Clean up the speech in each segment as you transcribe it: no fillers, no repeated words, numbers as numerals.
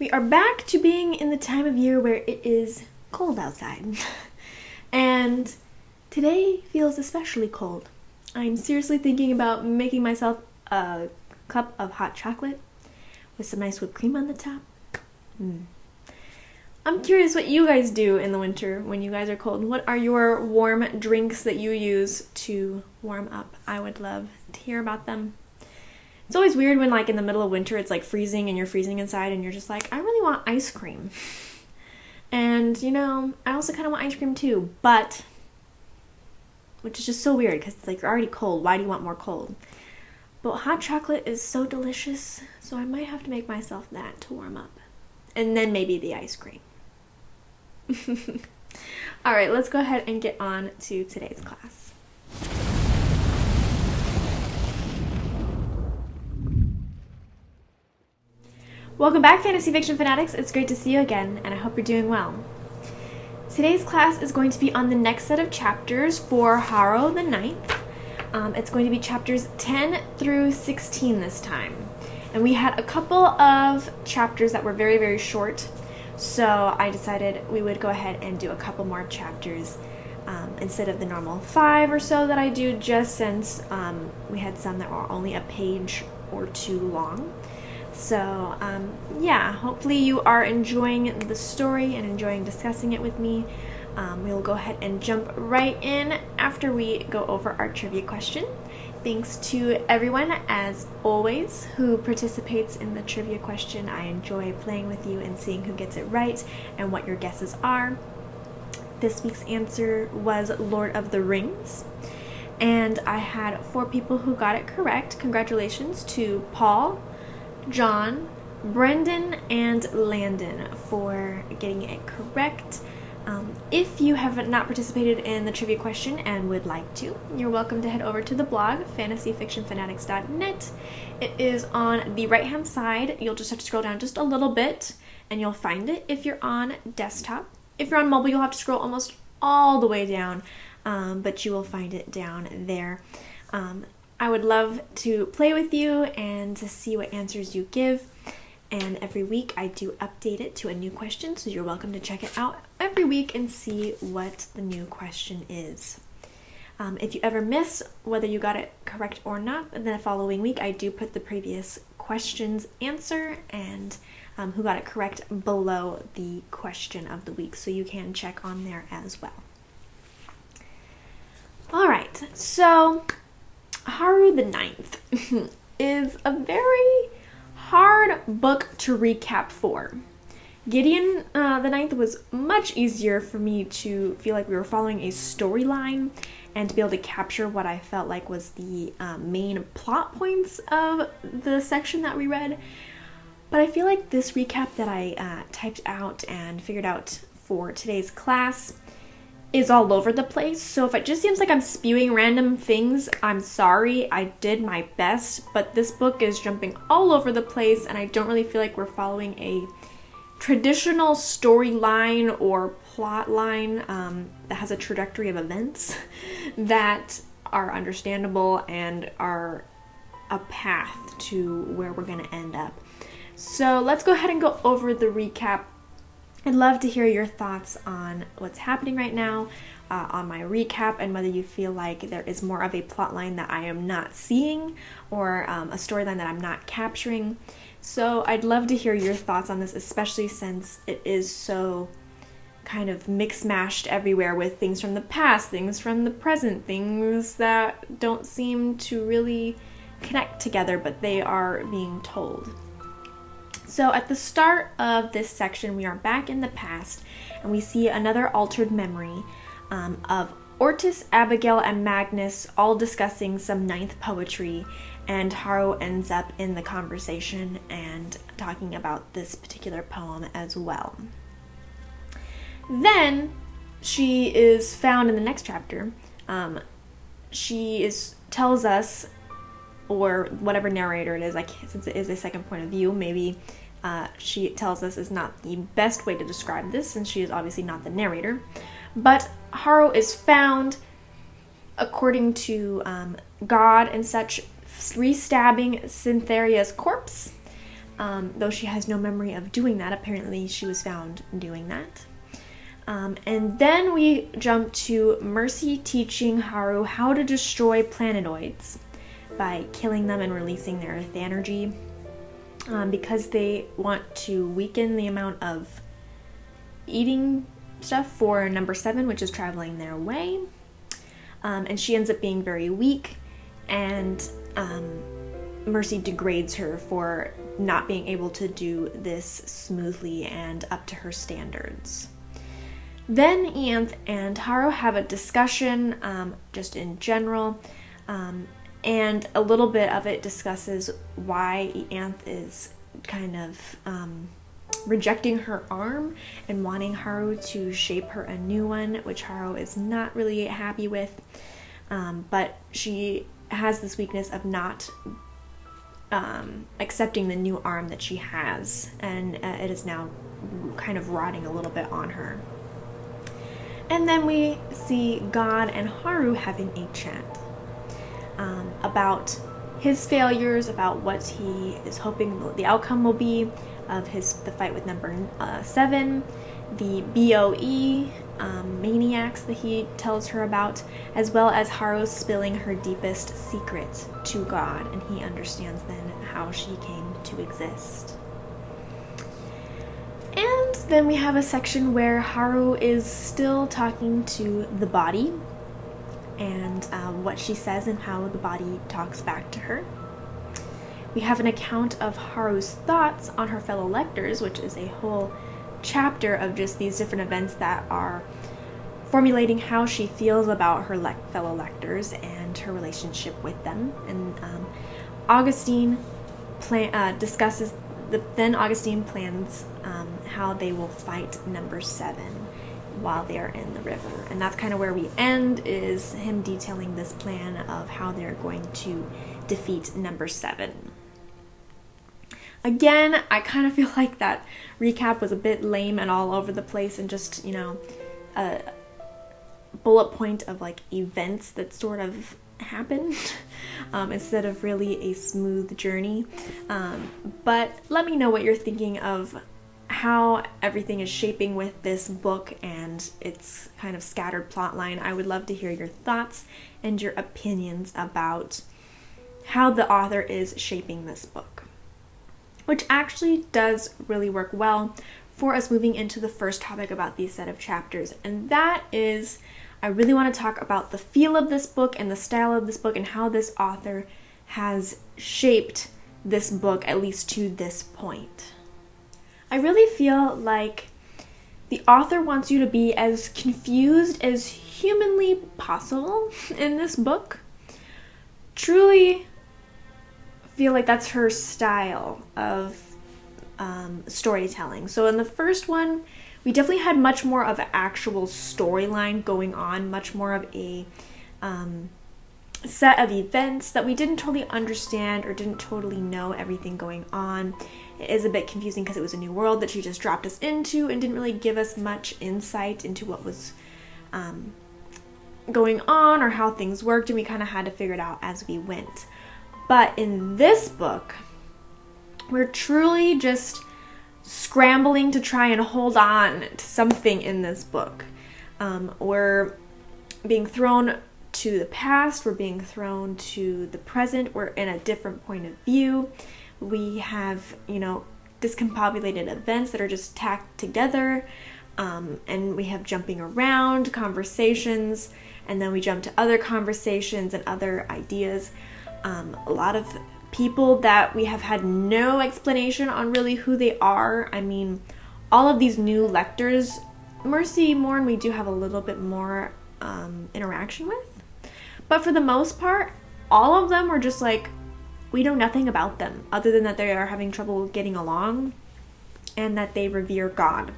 We are back to being in the time of year where it is cold outside. And today feels especially cold. I'm seriously thinking about making myself a cup of hot chocolate with some nice whipped cream on the top. I'm curious what you guys do in the winter when you guys are cold. What are your warm drinks that you use to warm up? I would love to hear about them. It's always weird when, like, in the middle of winter it's like freezing and you're freezing inside and you're just like, I really want ice cream. And, you know, I also kind of want ice cream too, but, which is just so weird because it's like you're already cold. Why do you want more cold? But hot chocolate is so delicious, so I might have to make myself that to warm up. And then maybe the ice cream. All right, let's go ahead and get on to today's class. Welcome back, Fantasy Fiction Fanatics. It's great to see you again, and I hope you're doing well. Today's class is going to be on the next set of chapters for Harrow the Ninth. It's going to be chapters 10 through 16 this time. And we had a couple of chapters that were very, very short, so I decided we would go ahead and do a couple more chapters instead of the normal 5 or so that I do, just since we had some that were only a page or 2 long. So, yeah, hopefully you are enjoying the story and enjoying discussing it with me. We'll go ahead and jump right in after we go over our trivia question. Thanks to everyone, as always, who participates in the trivia question. I enjoy playing with you and seeing who gets it right and what your guesses are. This week's answer was Lord of the Rings, and I had 4 people who got it correct. Congratulations to Paul, John, Brendan, and Landon for getting it correct. If you have not participated in the trivia question and would like to, you're welcome to head over to the blog, fantasyfictionfanatics.net. It is on the right-hand side. You'll just have to scroll down just a little bit, and you'll find it if you're on desktop. If you're on mobile, you'll have to scroll almost all the way down, but you will find it down there. I would love to play with you and to see what answers you give. And every week I do update it to a new question, so you're welcome to check it out every week and see what the new question is. If you ever miss whether you got it correct or not, then the following week I do put the previous question's answer and who got it correct below the question of the week, so you can check on there as well. Alright, so Harrow the Ninth is a very hard book to recap for. Gideon the Ninth was much easier for me to feel like we were following a storyline and to be able to capture what I felt like was the main plot points of the section that we read. But I feel like this recap that I typed out and figured out for today's class is all over the place, so if it just seems like I'm spewing random things, I'm sorry. I did my best, but this book is jumping all over the place, and I don't really feel like we're following a traditional storyline or plot line that has a trajectory of events that are understandable and are a path to where we're going to end up. So let's go ahead and go over the recap. I'd love to hear your thoughts on what's happening right now, on my recap, and whether you feel like there is more of a plot line that I am not seeing or a storyline that I'm not capturing. So I'd love to hear your thoughts on this, especially since it is so kind of mix-mashed everywhere with things from the past, things from the present, things that don't seem to really connect together, but they are being told. So at the start of this section, we are back in the past, and we see another altered memory of Ortis, Abigail, and Magnus all discussing some ninth poetry, and Harrow ends up in the conversation and talking about this particular poem as well. Then she is found in the next chapter. Tells us, or whatever narrator it is, like, since it is a second point of view, maybe she tells us is not the best way to describe this, since she is obviously not the narrator. But Harrow is found, according to God and such, re-stabbing Cynthia's corpse. though she has no memory of doing that. Apparently she was found doing that. And then we jump to Mercy teaching Harrow how to destroy planetoids by killing them and releasing their energy, because they want to weaken the amount of eating stuff for number 7, which is traveling their way. And she ends up being very weak, and Mercy degrades her for not being able to do this smoothly and up to her standards. Then Ianthe and Harrow have a discussion, just in general, and a little bit of it discusses why Ianthe is kind of rejecting her arm and wanting Harrow to shape her a new one, which Harrow is not really happy with, but she has this weakness of not accepting the new arm that she has, and it is now kind of rotting a little bit on her. And then we see God and Harrow having a chat about his failures, about what he is hoping the outcome will be of the fight with number 7, the BOE maniacs that he tells her about, as well as Harrow spilling her deepest secret to God, and he understands then how she came to exist. And then we have a section where Harrow is still talking to the body, and what she says and how the body talks back to her. We have an account of Harrow's thoughts on her fellow lectors, which is a whole chapter of just these different events that are formulating how she feels about her fellow lectors and her relationship with them. And Augustine discusses, then Augustine plans how they will fight number 7 while they are in the river. And that's kind of where we end, is him detailing this plan of how they're going to defeat number 7. Again, I kind of feel like that recap was a bit lame and all over the place, and just, a bullet point of like events that sort of happened instead of really a smooth journey. But let me know what you're thinking of how everything is shaping with this book and its kind of scattered plot line. I would love to hear your thoughts and your opinions about how the author is shaping this book, which actually does really work well for us moving into the first topic about these set of chapters. And that is, I really want to talk about the feel of this book and the style of this book and how this author has shaped this book, at least to this point. I really feel like the author wants you to be as confused as humanly possible in this book. Truly feel like that's her style of storytelling. So in the first one, we definitely had much more of an actual storyline going on, much more of a set of events that we didn't totally understand or didn't totally know everything going on. It is a bit confusing because it was a new world that she just dropped us into and didn't really give us much insight into what was going on or how things worked, and we kind of had to figure it out as we went. But in this book, we're truly just scrambling to try and hold on to something in this book. We're being thrown to the past, we're being thrown to the present, we're in a different point of view. We have, discombobulated events that are just tacked together, and we have jumping around conversations, and then we jump to other conversations and other ideas. A lot of people that we have had no explanation on really who they are. I mean, all of these new lectors, Mercy Morn, we do have a little bit more interaction with. But for the most part, all of them were just like, we know nothing about them other than that they are having trouble getting along and that they revere God.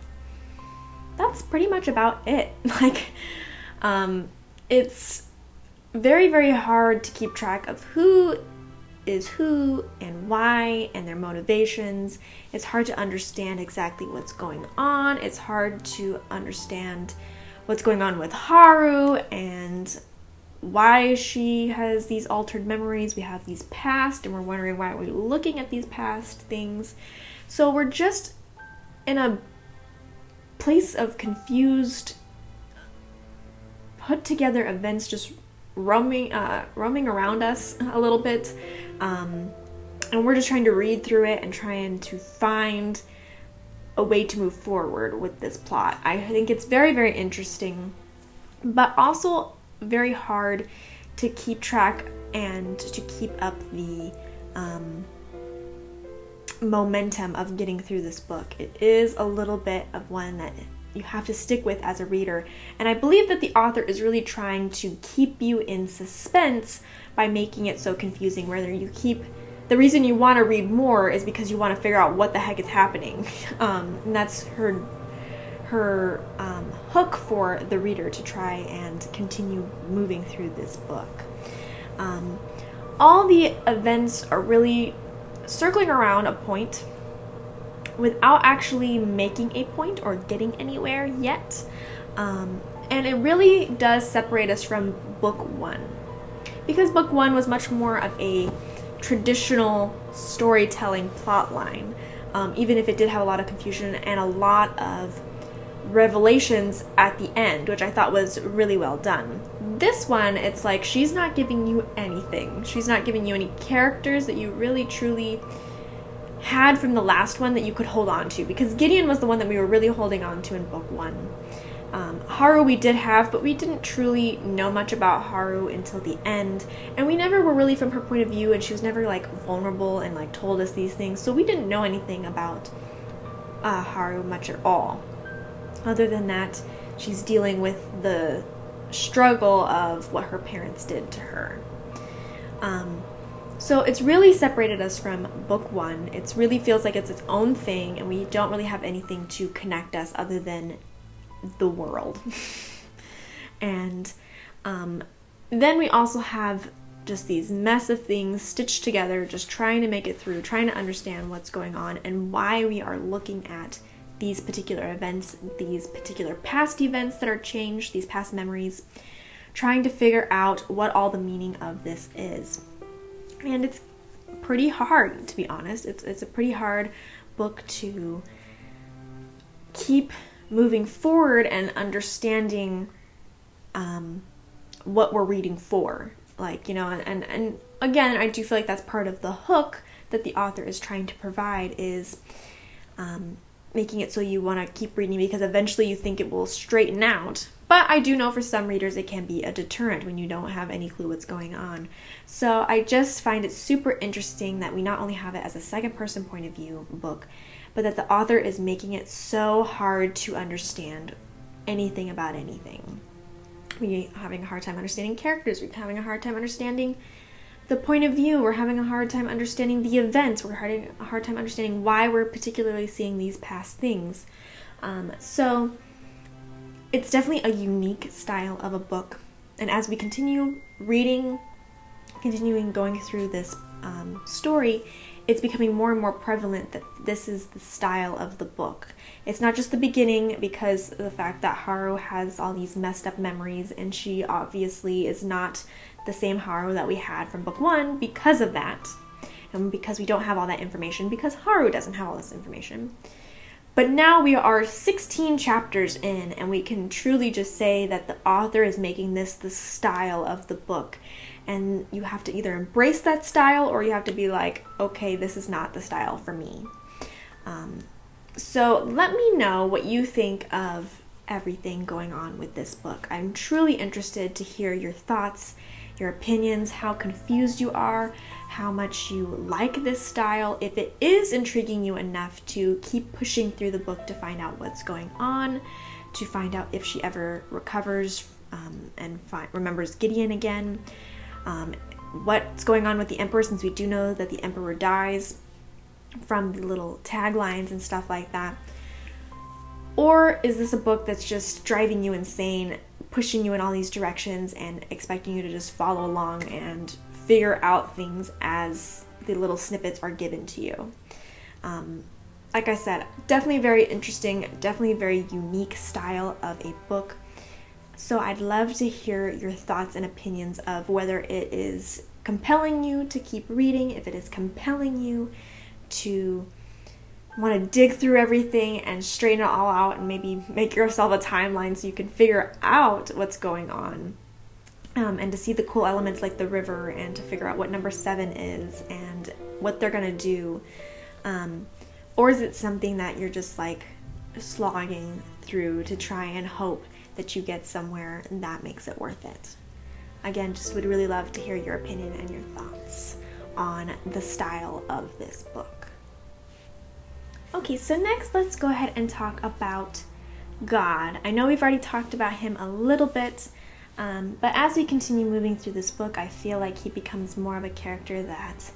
That's pretty much about it. It's very, very hard to keep track of who is who and why and their motivations. It's hard to understand exactly what's going on. It's hard to understand what's going on with Harrow and why she has these altered memories. We have these past, and we're wondering why we're looking at these past things. So we're just in a place of confused, put together events just roaming around us a little bit. And we're just trying to read through it and trying to find a way to move forward with this plot. I think it's very, very interesting, but also very hard to keep track and to keep up the momentum of getting through this book. It is a little bit of one that you have to stick with as a reader, and I believe that the author is really trying to keep you in suspense by making it so confusing, whether you keep the reason you want to read more is because you want to figure out what the heck is happening. And that's her hook for the reader to try and continue moving through this book. All the events are really circling around a point without actually making a point or getting anywhere yet. And it really does separate us from book one, because book one was much more of a traditional storytelling plot line, even if it did have a lot of confusion and a lot of revelations at the end, which I thought was really well done. This one, it's like she's not giving you anything. She's not giving you any characters that you really truly had from the last one that you could hold on to, because Gideon was the one that we were really holding on to in book one. Harrow we did have, but we didn't truly know much about Harrow until the end, and we never were really from her point of view, and she was never like vulnerable and like told us these things, so we didn't know anything about Harrow much at all, other than that she's dealing with the struggle of what her parents did to her. So it's really separated us from book one. It really feels like it's its own thing, and we don't really have anything to connect us other than the world. And then we also have just these mess of things stitched together, just trying to make it through, trying to understand what's going on and why we are looking at these particular events, these particular past events that are changed, these past memories, trying to figure out what all the meaning of this is. And it's pretty hard, to be honest. It's a pretty hard book to keep moving forward and understanding what we're reading for. Like, you know, and again, I do feel like that's part of the hook that the author is trying to provide, is making it so you want to keep reading because eventually you think it will straighten out. But I do know for some readers it can be a deterrent when you don't have any clue what's going on. So I just find it super interesting that we not only have it as a second person point of view book, but that the author is making it so hard to understand anything about anything. We're having a hard time understanding characters. We're having a hard time understanding the point of view. We're having a hard time understanding the events. We're having a hard time understanding why we're particularly seeing these past things. So it's definitely a unique style of a book. And as we continue reading, going through this story, it's becoming more and more prevalent that this is the style of the book. It's not just the beginning, because of the fact that Harrow has all these messed up memories, and she obviously is not the same Harrow that we had from book one because of that. And because we don't have all that information, because Harrow doesn't have all this information. But now we are 16 chapters in, and we can truly just say that the author is making this the style of the book. And you have to either embrace that style, or you have to be like, okay, this is not the style for me. So let me know what you think of everything going on with this book. I'm truly interested to hear your thoughts, your opinions, how confused you are, how much you like this style, if it is intriguing you enough to keep pushing through the book to find out what's going on, to find out if she ever recovers and remembers Gideon again. What's going on with the Emperor, since we do know that the Emperor dies from the little taglines and stuff like that. Or is this a book that's just driving you insane, pushing you in all these directions and expecting you to just follow along and figure out things as the little snippets are given to you? Like I said, definitely very interesting, definitely very unique style of a book. So I'd love to hear your thoughts and opinions of whether it is compelling you to keep reading, if it is compelling you to want to dig through everything and straighten it all out and maybe make yourself a timeline so you can figure out what's going on. And to see the cool elements like the river, and to figure out what number 7 is and what they're going to do. Or is it something that you're just like slogging through to try and hope that you get somewhere and that makes it worth it? Again, just would really love to hear your opinion and your thoughts on the style of this book. Okay, so next let's go ahead and talk about God. I know we've already talked about him a little bit, but as we continue moving through this book, I feel like he becomes more of a character that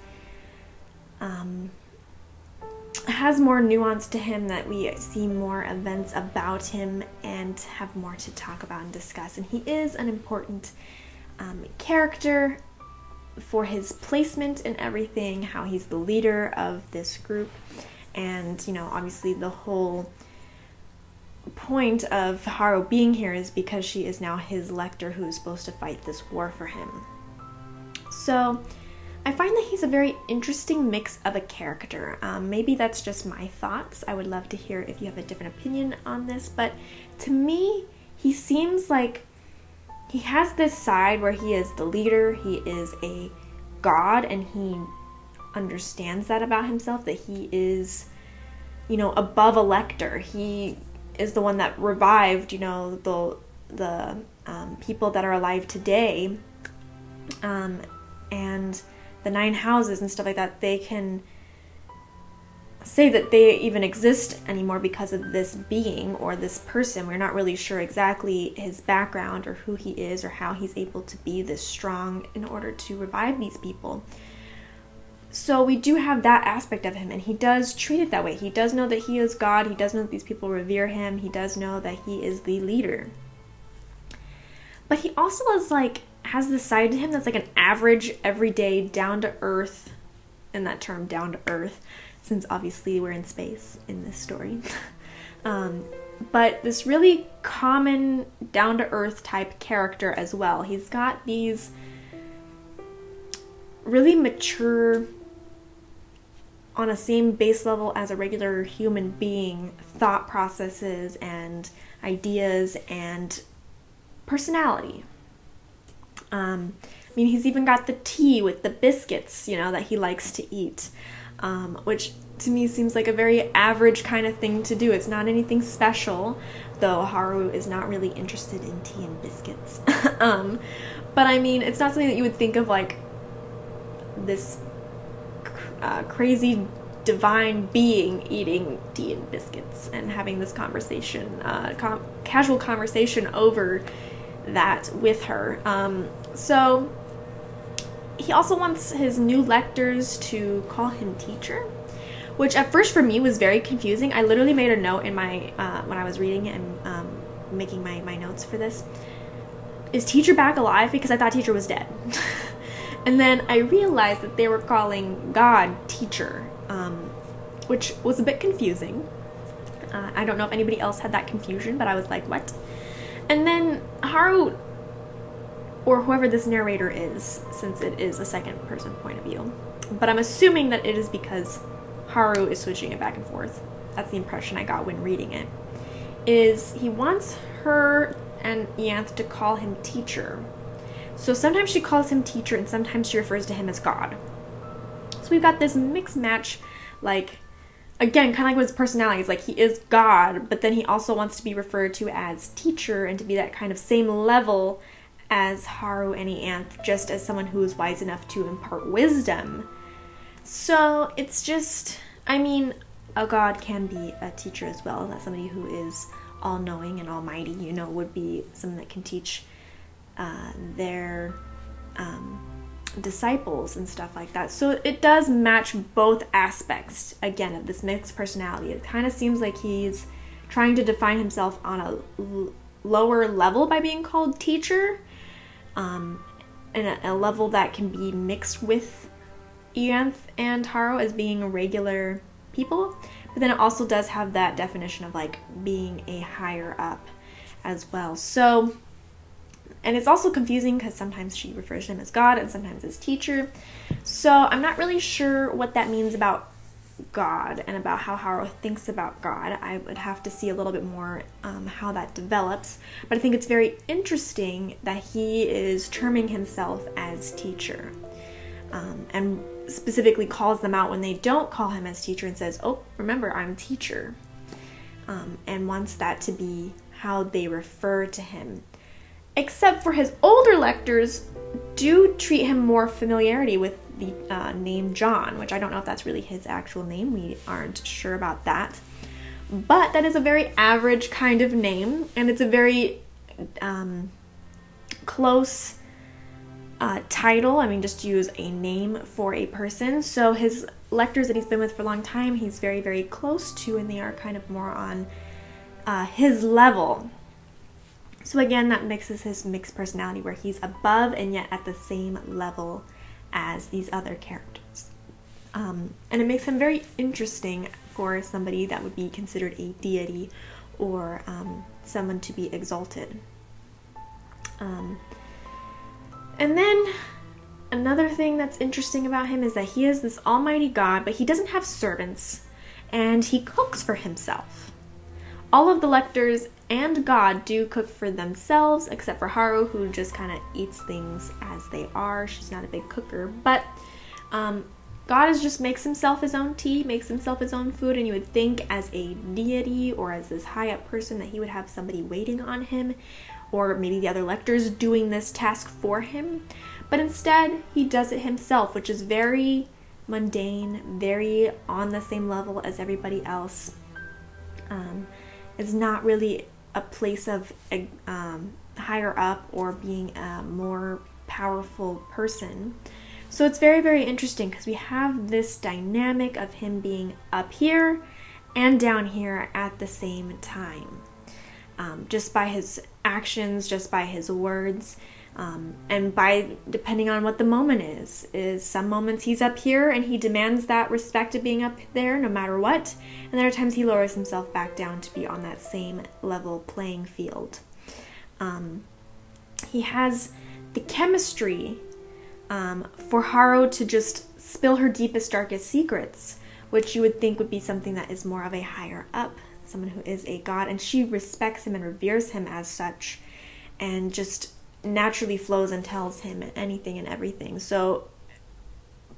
has more nuance to him, that we see more events about him and have more to talk about and discuss. And he is an important character for his placement in everything, how he's the leader of this group. And, obviously the whole point of Harrow being here is because she is now his lector who's supposed to fight this war for him. So I find that he's a very interesting mix of a character. Maybe that's just my thoughts. I would love to hear if you have a different opinion on this, but to me, he seems like he has this side where he is the leader, he is a god, and he understands that about himself, that he is, above a lector. He is the one that revived, the people that are alive today, and the 9 houses and stuff like that. They can say that they even exist anymore because of this being or this person. We're not really sure exactly his background or who he is or how he's able to be this strong in order to revive these people. So we do have that aspect of him, and he does treat it that way. He does know that he is God. He does know that these people revere him. He does know that he is the leader. But he also has this side to him that's like an average, everyday, down-to-earth, and that term down-to-earth, since obviously we're in space in this story. But this really common, down-to-earth type character as well. He's got these really mature, on a same base level as a regular human being, thought processes and ideas and personality. He's even got the tea with the biscuits, that he likes to eat, which to me seems like a very average kind of thing to do. It's not anything special, though Harrow is not really interested in tea and biscuits. But it's not something that you would think of like this crazy divine being eating tea and biscuits and having this conversation, casual conversation over that with her. So he also wants his new lectors to call him teacher, which at first for me was very confusing. I literally made a note in my when I was reading and making my notes for this. Is teacher back alive? Because I thought teacher was dead. And then I realized that they were calling God teacher, which was a bit confusing. I don't know if anybody else had that confusion, but I was like, what? And then Harrow, or whoever this narrator is, since it is a second person point of view, but I'm assuming that it is because Harrow is switching it back and forth. That's the impression I got when reading it. Is he wants her and Ianthe to call him teacher. So sometimes she calls him teacher and sometimes she refers to him as God. So we've got this mixed match, again, kind of like with his personality. It's like he is God, but then he also wants to be referred to as teacher and to be that kind of same level as Harrow and Ianthe, just as someone who is wise enough to impart wisdom. So it's just, a God can be a teacher as well. That's somebody who is all-knowing and almighty, would be someone that can teach their disciples and stuff like that. So it does match both aspects, again, of this mixed personality. It kind of seems like he's trying to define himself on a lower level by being called teacher, and a level that can be mixed with Ianthe and Harrow as being regular people. But then it also does have that definition of being a higher up as well. So And it's also confusing because sometimes she refers to him as God and sometimes as teacher. So I'm not really sure what that means about God and about how Harrow thinks about God. I would have to see a little bit more how that develops. But I think it's very interesting that he is terming himself as teacher, and specifically calls them out when they don't call him as teacher and says, oh, remember, I'm teacher, and wants that to be how they refer to him. Except for his older lectors do treat him more familiarity with the name John, which I don't know if that's really his actual name. We aren't sure about that. But that is a very average kind of name, and it's a very close title. I mean, just use a name for a person. So his lectors that he's been with for a long time, he's very, very close to, and they are kind of more on his level. So again, that mixes his mixed personality where he's above and yet at the same level as these other characters. And it makes him very interesting for somebody that would be considered a deity or someone to be exalted. And then another thing that's interesting about him is that he is this almighty God, but he doesn't have servants, and he cooks for himself. All of the lectors and God do cook for themselves, except for Harrow, who just kind of eats things as they are. She's not a big cooker, but God just makes himself his own tea, makes himself his own food, and you would think as a deity or as this high up person that he would have somebody waiting on him, or maybe the other lectors doing this task for him. But instead, he does it himself, which is very mundane, very on the same level as everybody else. It's not really a place of higher up or being a more powerful person. So it's very, very interesting because we have this dynamic of him being up here and down here at the same time. Just by his actions, just by his words, and by depending on what the moment is some moments he's up here and he demands that respect of being up there no matter what, and there are times he lowers himself back down to be on that same level playing field. He has the chemistry for Harrow to just spill her deepest, darkest secrets, which you would think would be something that is more of a higher up, someone who is a god, and she respects him and reveres him as such, and just naturally flows and tells him anything and everything. So,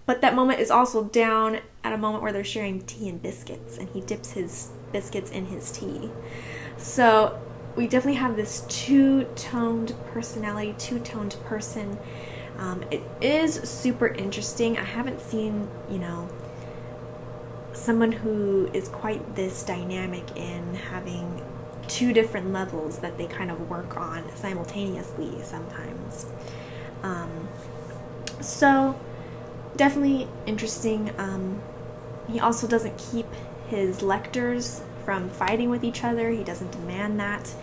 but that moment is also down at a moment where they're sharing tea and biscuits, and he dips his biscuits in his tea. So we definitely have this two-toned personality, two-toned person. It is super interesting. I haven't seen, someone who is quite this dynamic in having two different levels that they kind of work on simultaneously sometimes. So definitely interesting. He also doesn't keep his lectors from fighting with each other. He doesn't demand that.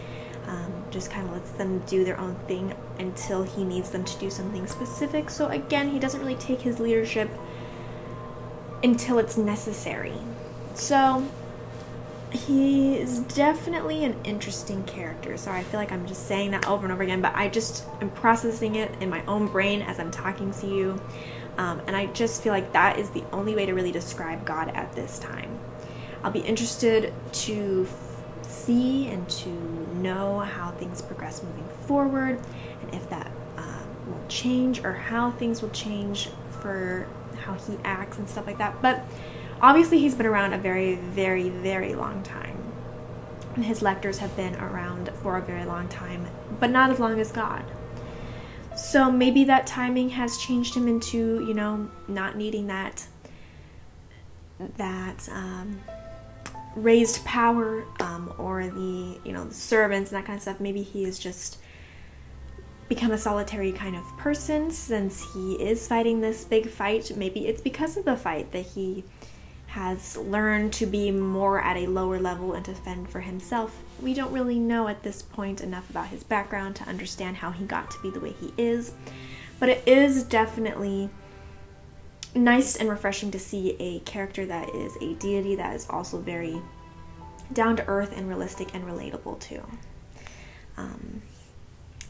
Just kind of lets them do their own thing until he needs them to do something specific. So again, he doesn't really take his leadership until it's necessary. So he is definitely an interesting character. Sorry, I feel like I'm just saying that over and over again, but I just am processing it in my own brain as I'm talking to you. And I just feel like that is the only way to really describe God at this time. I'll be interested to see and to know how things progress moving forward, and if that will change or how things will change for how he acts and stuff like that. But obviously he's been around a very, very, very long time, and his lectors have been around for a very long time, but not as long as God. So maybe that timing has changed him into, not needing that raised power, or the servants and that kind of stuff. Maybe he has just become a solitary kind of person since he is fighting this big fight. Maybe it's because of the fight that he has learned to be more at a lower level and to fend for himself. We don't really know at this point enough about his background to understand how he got to be the way he is, but it is definitely nice and refreshing to see a character that is a deity that is also very down to earth and realistic and relatable too.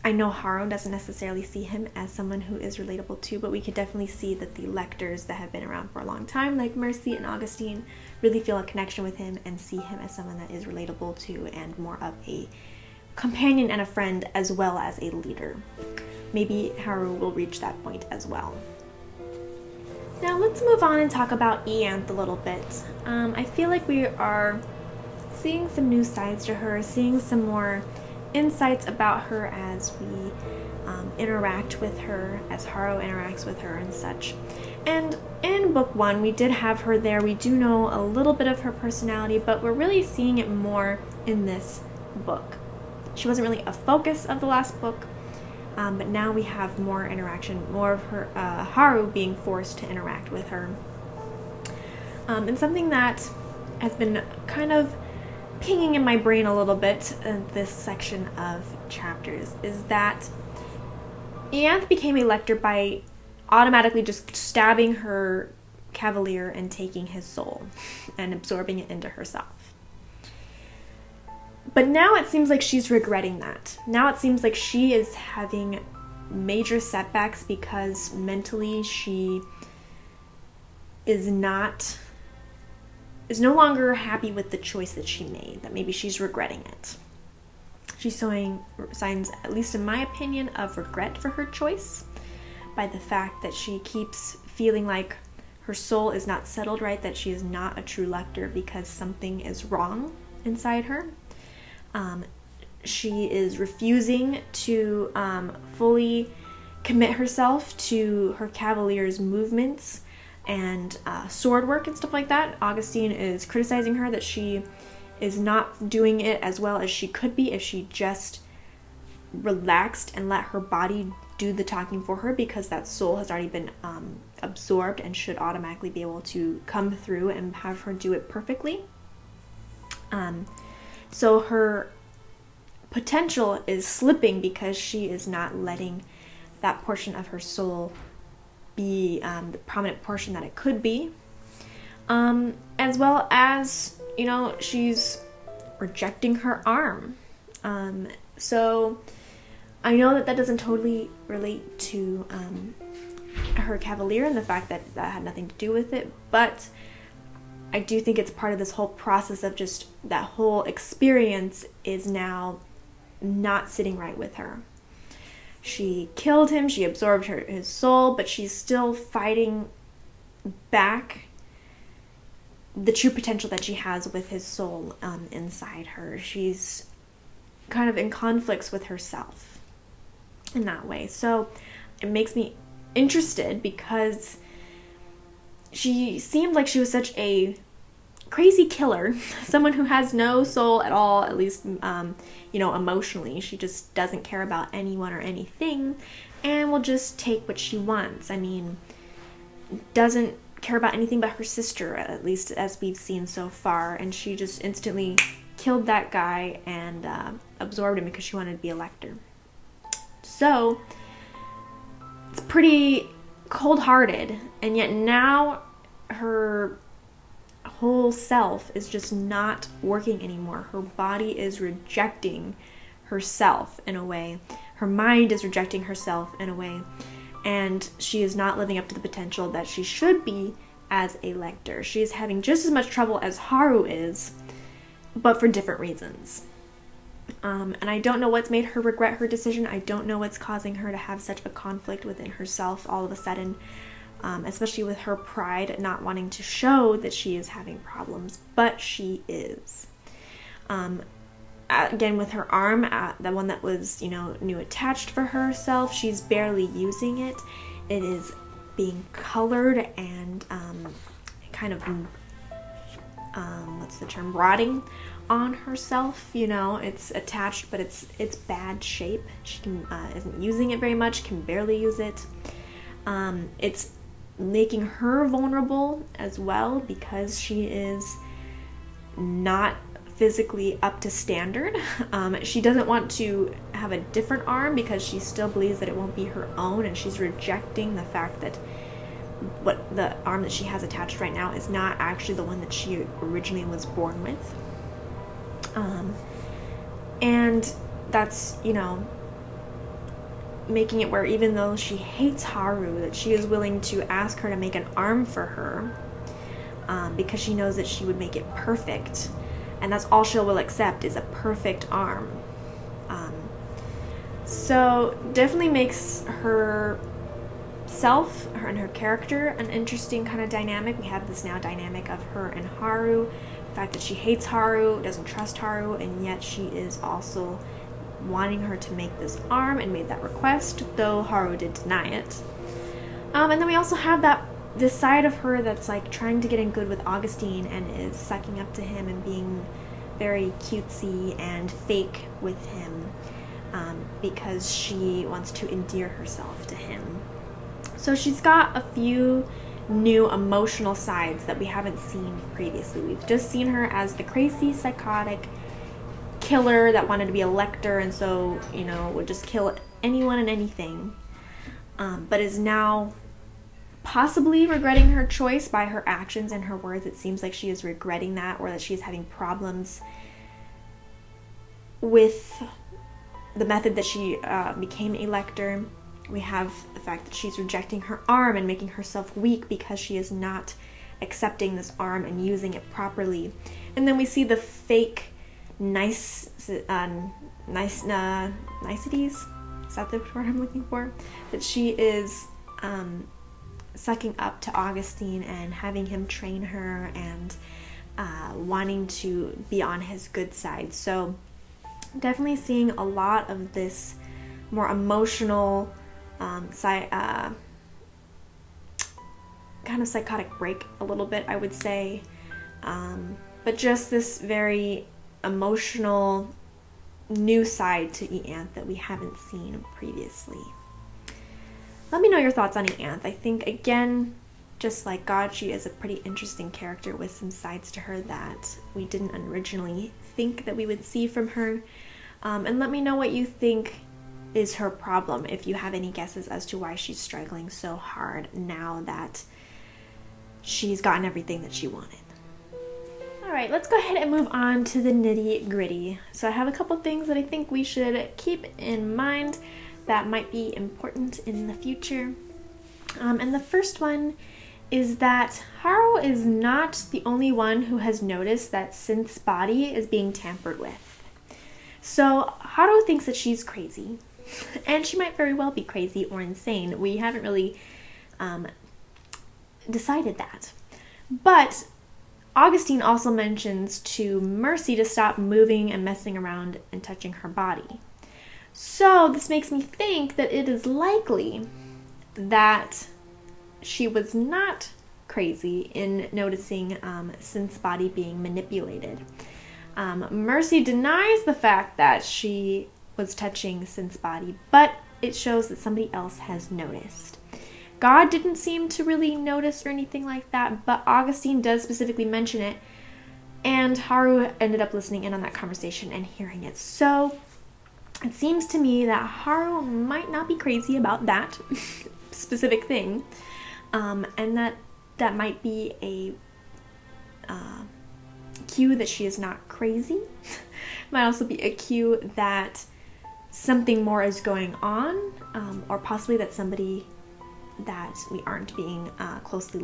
I know Harrow doesn't necessarily see him as someone who is relatable to, but we could definitely see that the lectors that have been around for a long time, like Mercy and Augustine, really feel a connection with him and see him as someone that is relatable to and more of a companion and a friend as well as a leader. Maybe Harrow will reach that point as well. Now let's move on and talk about Ianthe a little bit. I feel like we are seeing some new sides to her, seeing some more insights about her as we interact with her, as Harrow interacts with her and such. And in book 1, we did have her there. We do know a little bit of her personality, but we're really seeing it more in this book. She wasn't really a focus of the last book, but now we have more interaction, more of her, Harrow being forced to interact with her. And something that has been kind of pinging in my brain a little bit in this section of chapters is that Ianthe became a lector by automatically just stabbing her cavalier and taking his soul and absorbing it into herself. But now it seems like she's regretting that. Now it seems like she is having major setbacks because mentally she is no longer happy with the choice that she made, that maybe she's regretting it. She's showing signs, at least in my opinion, of regret for her choice by the fact that she keeps feeling like her soul is not settled right, that she is not a true lector because something is wrong inside her. She is refusing to fully commit herself to her cavalier's movements and sword work and stuff like that. Augustine is criticizing her that she is not doing it as well as she could be if she just relaxed and let her body do the talking for her, because that soul has already been absorbed and should automatically be able to come through and have her do it perfectly. So her potential is slipping because she is not letting that portion of her soul be the prominent portion that it could be. As well as, she's rejecting her arm. So I know that doesn't totally relate to her cavalier and the fact that that had nothing to do with it, but I do think it's part of this whole process of just that whole experience is now not sitting right with her. She killed him, she absorbed his soul, but she's still fighting back the true potential that she has with his soul inside her. She's kind of in conflicts with herself in that way. So it makes me interested because she seemed like she was such a crazy killer, someone who has no soul at all, at least, emotionally. She just doesn't care about anyone or anything and will just take what she wants. I mean, doesn't care about anything but her sister, at least as we've seen so far, and she just instantly killed that guy and absorbed him because she wanted to be a lector. So it's pretty cold-hearted, and yet now her whole self is just not working anymore. Her body is rejecting herself in a way. Her mind is rejecting herself in a way. And she is not living up to the potential that she should be as a lector. She is having just as much trouble as Harrow is, but for different reasons. And I don't know what's made her regret her decision. I don't know what's causing her to have such a conflict within herself all of a sudden, especially with her pride not wanting to show that she is having problems, but she is. Again, with her arm, the one that was, new attached for herself, she's barely using it. It is being colored and kind of, rotting on herself. It's attached, but it's bad shape. She isn't using it very much, can barely use it. It's making her vulnerable as well because she is not physically up to standard. She doesn't want to have a different arm because she still believes that it won't be her own, and she's rejecting the fact that what the arm that she has attached right now is not actually the one that she originally was born with. And that's, making it where even though she hates Haru, that she is willing to ask her to make an arm for her, because she knows that she would make it perfect, and that's all she will accept is a perfect arm. So definitely makes her and her character an interesting kind of dynamic. We have this now dynamic of her and Haru, the fact that she hates Haru, doesn't trust Haru, and yet she is also wanting her to make this arm and made that request, though Haru did deny it. And then we also have this side of her that's like trying to get in good with Augustine and is sucking up to him and being very cutesy and fake with him, because she wants to endear herself to him. So she's got a few new emotional sides that we haven't seen previously. We've just seen her as the crazy, psychotic killer that wanted to be a lector, and so, would just kill anyone and anything, but is now possibly regretting her choice by her actions and her words. It seems like she is regretting that, or that she is having problems with the method that she became a lector. We have the fact that she's rejecting her arm and making herself weak because she is not accepting this arm and using it properly. And then we see the fake niceties. Is that the word I'm looking for? That she is sucking up to Augustine and having him train her and wanting to be on his good side. So definitely seeing a lot of this more emotional kind of psychotic break a little bit, I would say, but just this very emotional new side to Ianthe that we haven't seen previously. Let me know your thoughts on Ianthe. I think, again, just like God, she is a pretty interesting character with some sides to her that we didn't originally think that we would see from her. And let me know what you think is her problem, if you have any guesses as to why she's struggling so hard now that she's gotten everything that she wanted. Alright, let's go ahead and move on to the nitty gritty. So I have a couple things that I think we should keep in mind that might be important in the future. And the first one is that Harrow is not the only one who has noticed that Synth's body is being tampered with. So Harrow thinks that she's crazy, and she might very well be crazy or insane. We haven't really decided that. But Augustine also mentions to Mercy to stop moving and messing around and touching her body. So this makes me think that it is likely that she was not crazy in noticing Synth's body being manipulated. Mercy denies the fact that she was touching Synth's body, but it shows that somebody else has noticed. God didn't seem to really notice or anything like that, but Augustine does specifically mention it, and Haru ended up listening in on that conversation and hearing it. So it seems to me that Haru might not be crazy about that specific thing, and that might be a cue that she is not crazy. Might also be a cue that something more is going on, or possibly that somebody that we aren't being closely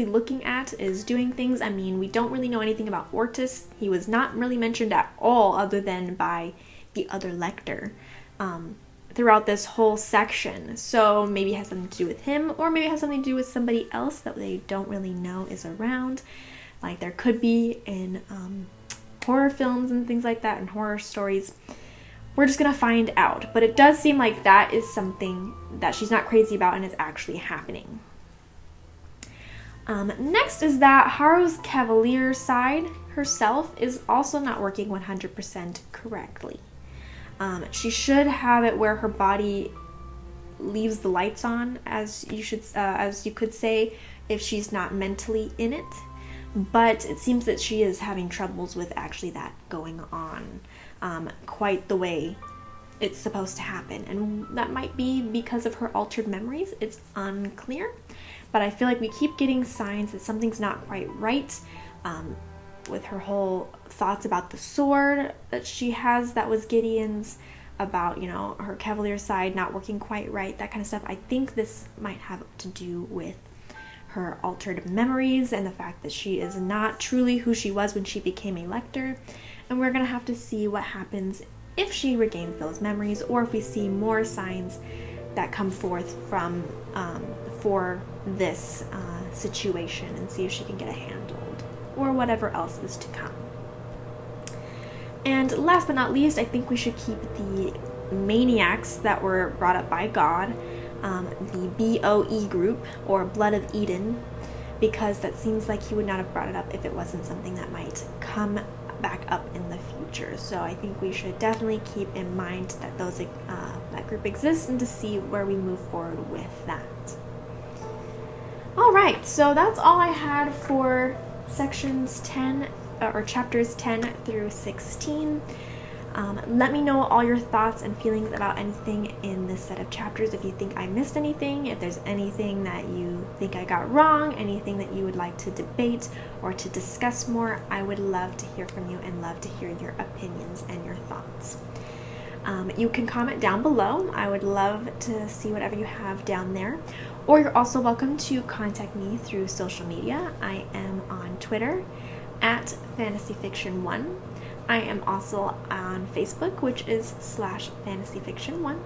looking at is doing things. I mean, we don't really know anything about Ortis. He was not really mentioned at all, other than by the other lector throughout this whole section. So maybe it has something to do with him, or maybe it has something to do with somebody else that they don't really know is around, like there could be in horror films and things like that, and horror stories. We're just gonna find out, but it does seem like that is something that she's not crazy about and is actually happening. Next is that Haru's cavalier side herself is also not working 100% correctly. She should have it where her body leaves the lights on, as you could say, if she's not mentally in it. But it seems that she is having troubles with actually that going on quite the way it's supposed to happen. And that might be because of her altered memories. It's unclear. But I feel like we keep getting signs that something's not quite right with her whole thoughts about the sword that she has that was Gideon's, about, her Cavalier side not working quite right, that kind of stuff. I think this might have to do with her altered memories and the fact that she is not truly who she was when she became a lector. And we're going to have to see what happens if she regains those memories, or if we see more signs that come forth from for this situation, and see if she can get it handled, or whatever else is to come. And last but not least, I think we should keep the maniacs that were brought up by God, the BOE group, or Blood of Eden, because that seems like he would not have brought it up if it wasn't something that might come back up in the future. So I think we should definitely keep in mind that that group exists, and to see where we move forward with that. Alright, so that's all I had for sections 10, or chapters 10 through 16. Let me know all your thoughts and feelings about anything in this set of chapters. If you think I missed anything, if there's anything that you think I got wrong, anything that you would like to debate or to discuss more, I would love to hear from you and love to hear your opinions and your thoughts. You can comment down below. I would love to see whatever you have down there. Or you're also welcome to contact me through social media. I am on Twitter at FantasyFiction1. I am also on Facebook, which is /FantasyFiction1.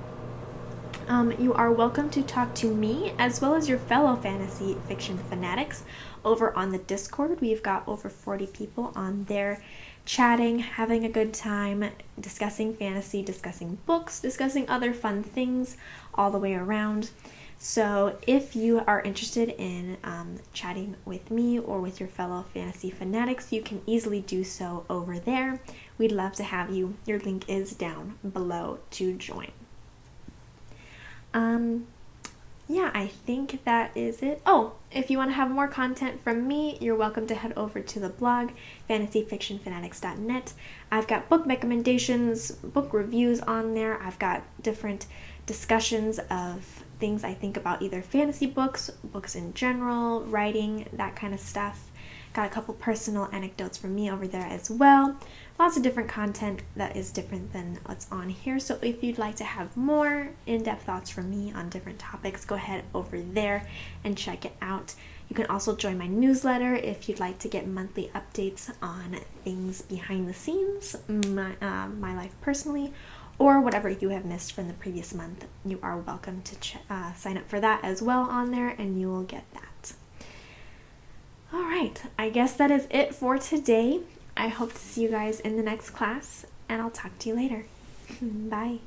You are welcome to talk to me as well as your fellow fantasy fiction fanatics over on the Discord. We've got over 40 people on there chatting, having a good time, discussing fantasy, discussing books, discussing other fun things all the way around. So if you are interested in chatting with me or with your fellow fantasy fanatics, you can easily do so over there. We'd love to have you. Your link is down below to join. Yeah, I think that is it. Oh, if you want to have more content from me, you're welcome to head over to the blog, fantasyfictionfanatics.net. I've got book recommendations, book reviews on there. I've got different discussions of things I think about, either fantasy books, books in general, writing, that kind of stuff. Got a couple personal anecdotes from me over there as well. Lots of different content that is different than what's on here. So if you'd like to have more in-depth thoughts from me on different topics, go ahead over there and check it out. You can also join my newsletter if you'd like to get monthly updates on things behind the scenes, my life personally, or whatever you have missed from the previous month. You are welcome to sign up for that as well on there, and you will get that. Alright, I guess that is it for today. I hope to see you guys in the next class, and I'll talk to you later. Bye.